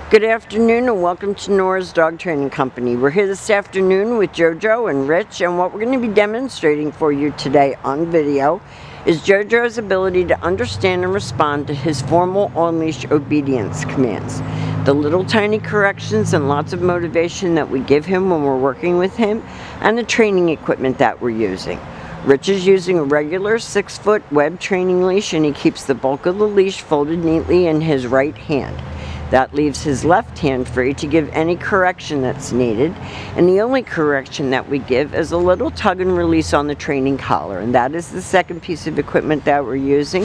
Good afternoon and welcome to Nora's Dog Training Company. We're here this afternoon with Jojo and Rich, and what we're going to be demonstrating for you today on video is Jojo's ability to understand and respond to his formal on-leash obedience commands. The little tiny corrections and lots of motivation that we give him when we're working with him, and the training equipment that we're using. Rich is using a regular 6-foot web training leash, and he keeps the bulk of the leash folded neatly in his right hand. That leaves his left hand free to give any correction that's needed, and the only correction that we give is a little tug and release on the training collar, and that is the second piece of equipment that we're using.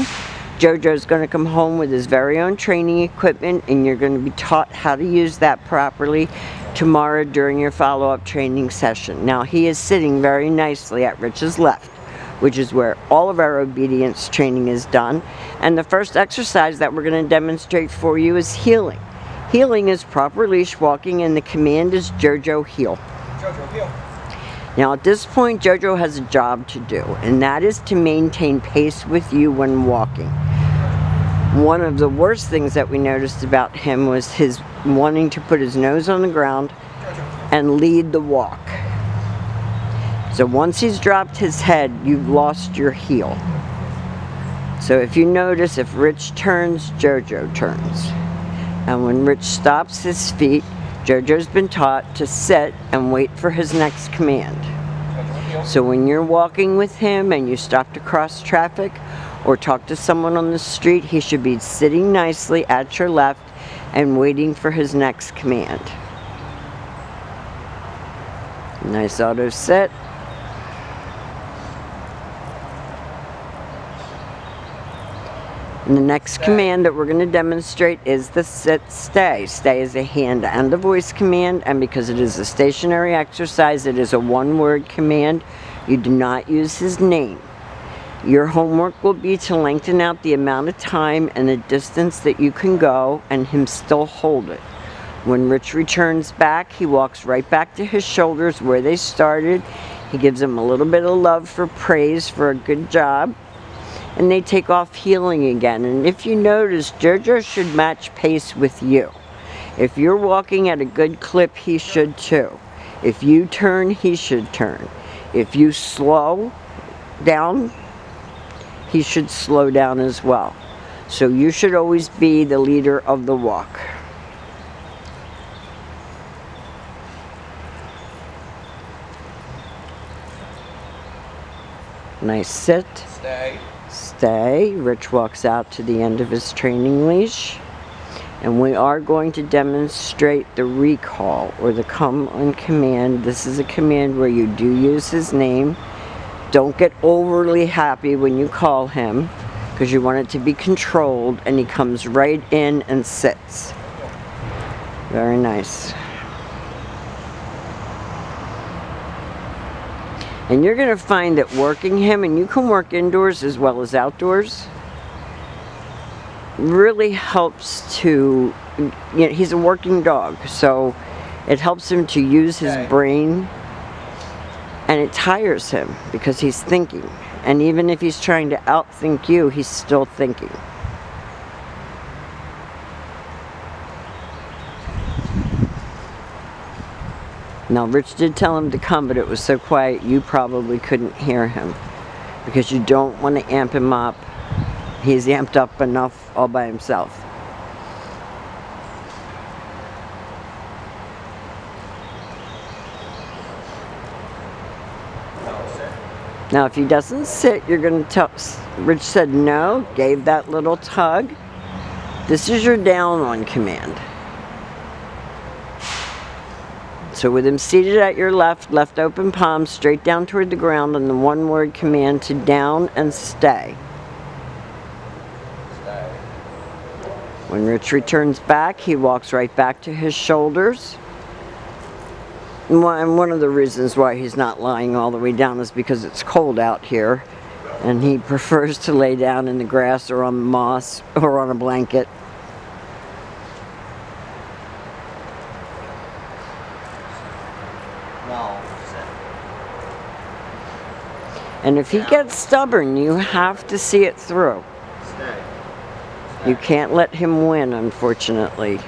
Jojo's going to come home with his very own training equipment, and you're going to be taught how to use that properly tomorrow during your follow-up training session. Now, he is sitting very nicely at Rich's left, which is where all of our obedience training is done. And the first exercise that we're going to demonstrate for you is heeling. Heeling is proper leash walking, and the command is Jojo heel. Jojo heel. Now at this point, Jojo has a job to do, and that is to maintain pace with you when walking. One of the worst things that we noticed about him was his wanting to put his nose on the ground and lead the walk. So once he's dropped his head, you've lost your heel. So if you notice, if Rich turns, Jojo turns. And when Rich stops his feet, Jojo's been taught to sit and wait for his next command. So when you're walking with him and you stop to cross traffic or talk to someone on the street, he should be sitting nicely at your left and waiting for his next command. Nice auto sit. And the next command that we're going to demonstrate is the sit-stay. Stay is a hand and a voice command, and because it is a stationary exercise, it is a one-word command. You do not use his name. Your homework will be to lengthen out the amount of time and the distance that you can go and him still hold it. When Rich returns back, he walks right back to his shoulders where they started. He gives him a little bit of love for praise for a good job. And they take off heeling again. And if you notice, Jojo should match pace with you. If you're walking at a good clip, he should too. If you turn, he should turn. If you slow down, he should slow down as well. So you should always be the leader of the walk. Nice sit. Stay. Stay. Rich walks out to the end of his training leash, and we are going to demonstrate the recall or the come on command. This is a command where you do use his name. Don't get overly happy when you call him because you want it to be controlled, and he comes right in and sits. Very nice. And you're going to find that working him, and you can work indoors as well as outdoors, really helps to, he's a working dog, so it helps him to use his brain, and it tires him because he's thinking. And even if he's trying to outthink you, he's still thinking. Now, Rich did tell him to come, but it was so quiet you probably couldn't hear him because you don't want to amp him up. He's amped up enough all by himself. Now, if he doesn't sit, you're going to tell. Rich said no, gave that little tug. This is your down on command. So with him seated at your left, left open palm, straight down toward the ground, on the one-word command to down and stay. Stay. When Rich returns back, he walks right back to his shoulders. And one of the reasons why he's not lying all the way down is because it's cold out here, and he prefers to lay down in the grass or on the moss or on a blanket. And if he gets stubborn, you have to see it through. You can't let him win, unfortunately.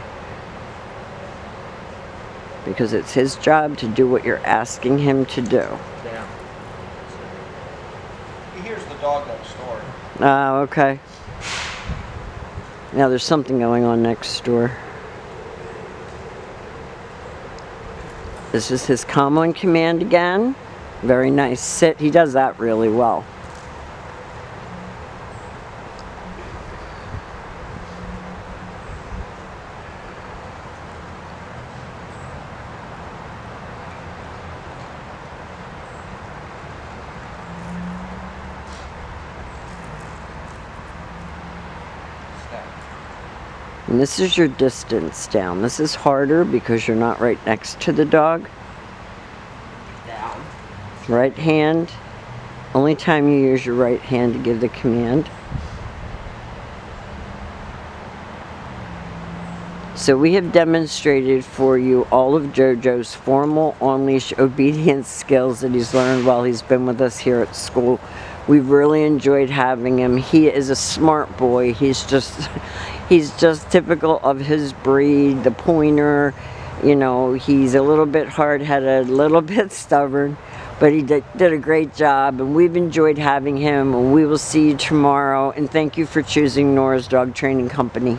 because it's his job to do what you're asking him to do. Yeah. He hears the dog next door. Oh, okay. Now there's something going on next door. This is his come on command again. Very nice sit. He does that really well. And this is your distance down. This is harder because you're not right next to the dog. Down. Right hand. Only time you use your right hand to give the command. So we have demonstrated for you all of Jojo's formal on-leash obedience skills that he's learned while he's been with us here at school. We've really enjoyed having him. He is a smart boy. He's just typical of his breed, the pointer. You know, he's a little bit hard-headed, a little bit stubborn, but he did a great job, and we've enjoyed having him. We will see you tomorrow, and thank you for choosing Nora's Dog Training Company.